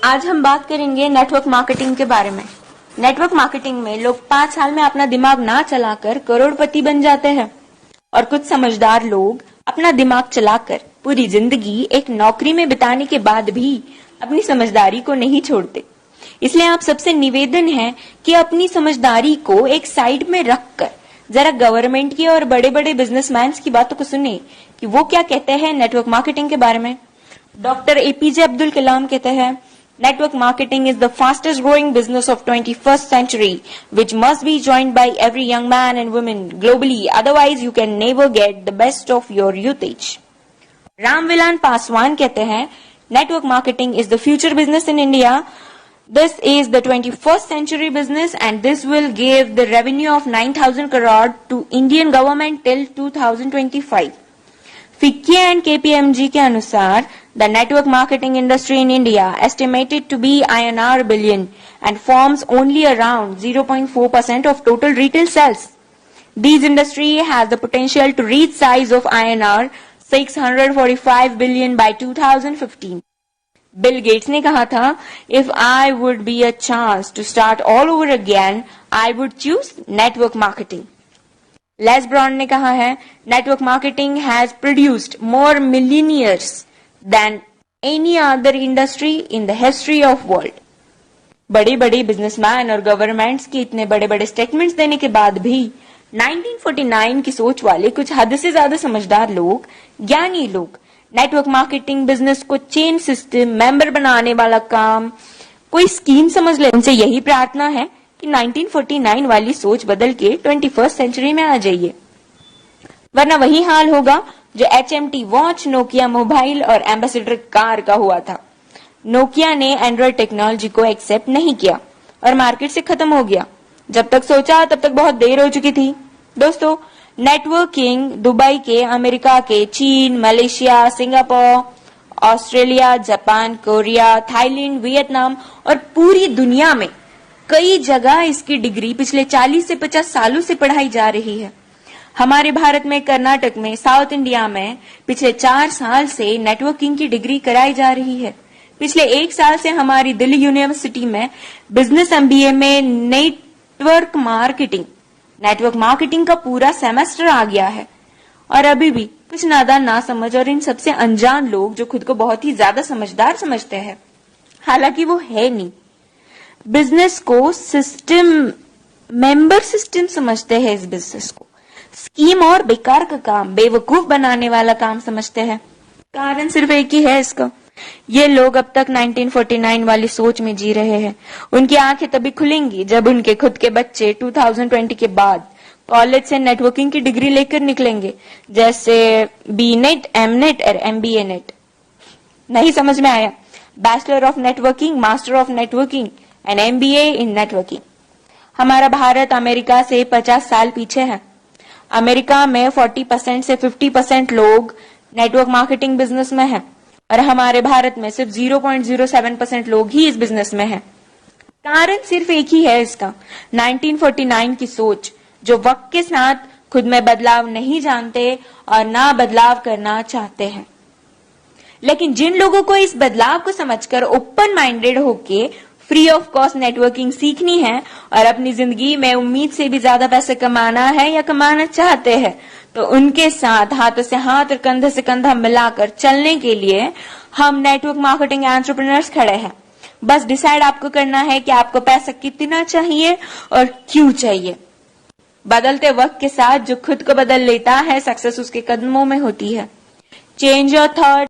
आज हम बात करेंगे नेटवर्क मार्केटिंग के बारे में। नेटवर्क मार्केटिंग में लोग 5 साल में अपना दिमाग ना चलाकर करोड़पति बन जाते हैं और कुछ समझदार लोग अपना दिमाग चलाकर पूरी जिंदगी एक नौकरी में बिताने के बाद भी अपनी समझदारी को नहीं छोड़ते। इसलिए आप सबसे निवेदन है कि अपनी समझदारी को एक साइड में रखकर जरा गवर्नमेंट की और बड़े बड़े बिजनेसमैन की बातों को सुने कि वो क्या कहते हैं नेटवर्क मार्केटिंग के बारे में। डॉक्टर एपीजे अब्दुल कलाम कहते हैं, network marketing is the fastest growing business of 21st century, which must be joined by every young man and woman globally, otherwise you can never get the best of your youth age. Ramvilas Paswan कहते हैं, network marketing is the future business in India. This is the 21st century business and this will give the revenue of 9,000 crore to Indian government till 2025. FICCI and KPMG के अनुसार the network marketing industry in India estimated to be INR billion and forms only around 0.4% of total retail sales. This industry has the potential to reach size of INR 645 billion by 2015. Bill Gates ने कहा था, if I would be a chance to start all over again, I would choose network marketing. Les Brown ने कहा है, network marketing has produced more millionaires than any other industry in the history of world. बड़े बड़े businessman और governments के इतने बड़े बड़े स्टेटमेंट्स देने के बाद भी 1949 की सोच वाले कुछ हद से ज्यादा समझदार लोग, ज्ञानी लोग नेटवर्क मार्केटिंग बिजनेस को चेन सिस्टम, मेंबर बनाने वाला काम, कोई स्कीम समझ ले। उनसे यही प्रार्थना है कि 1949 वाली सोच बदल के 21st सेंचुरी में आ जाइए, वरना वही हाल होगा जो HMT वॉच, नोकिया मोबाइल और एम्बेसडर कार का हुआ था। नोकिया ने एंड्रॉइड टेक्नोलॉजी को एक्सेप्ट नहीं किया और मार्केट से खत्म हो गया। जब तक सोचा तब तक बहुत देर हो चुकी थी। दोस्तों, नेटवर्किंग दुबई के, अमेरिका के, चीन, Malaysia, Singapore, Australia, Japan, Korea, Thailand, Vietnam और पूरी दुनिया में कई जगह इसकी डिग्री पिछले 40 से 50 सालों से पढ़ाई जा रही है। हमारे भारत में, कर्नाटक में, साउथ इंडिया में पिछले 4 साल से नेटवर्किंग की डिग्री कराई जा रही है। पिछले 1 साल से हमारी दिल्ली यूनिवर्सिटी में बिजनेस MBA में नेटवर्क मार्केटिंग का पूरा सेमेस्टर आ गया है। और अभी भी कुछ नादान, ना समझ और इन सबसे अनजान लोग जो खुद को बहुत ही ज्यादा समझदार समझते हैं, हालांकि वो है नहीं, बिजनेस को सिस्टम, मेंबर सिस्टम समझते हैं। इस बिजनेस को स्कीम और बेकार का काम, बेवकूफ बनाने वाला काम समझते हैं। कारण सिर्फ एक ही है इसका, ये लोग अब तक 1949 वाली सोच में जी रहे हैं। उनकी आंखें तभी खुलेंगी जब उनके खुद के बच्चे 2020 के बाद कॉलेज से नेटवर्किंग की डिग्री लेकर निकलेंगे, जैसे BNet, MNet और MBA नेट। नहीं समझ में आया? Bachelor of networking, master of networking and MBA in networking. हमारा भारत अमेरिका से 50 साल पीछे है। अमेरिका में 40% से 50% लोग नेटवर्क मार्केटिंग बिजनेस में हैं और हमारे भारत में सिर्फ 0.07% लोग ही इस बिजनेस में हैं। कारण सिर्फ एक ही है इसका, 1949 की सोच, जो वक्त के साथ खुद में बदलाव नहीं जानते और ना बदलाव करना चाहते हैं। लेकिन जिन लोगों को इस बदलाव को समझकर ओपन माइंडेड होके फ्री ऑफ कॉस्ट नेटवर्किंग सीखनी है और अपनी जिंदगी में उम्मीद से भी ज्यादा पैसे कमाना है या कमाना चाहते हैं, तो उनके साथ हाथों से हाथ और कंधे से कंधा मिलाकर चलने के लिए हम नेटवर्क मार्केटिंग एंटरप्रेन्योर्स खड़े हैं। बस डिसाइड आपको करना है कि आपको पैसा कितना चाहिए और क्यों चाहिए। बदलते वक्त के साथ जो खुद को बदल लेता है, सक्सेस उसके कदमों में होती है। Change your thought,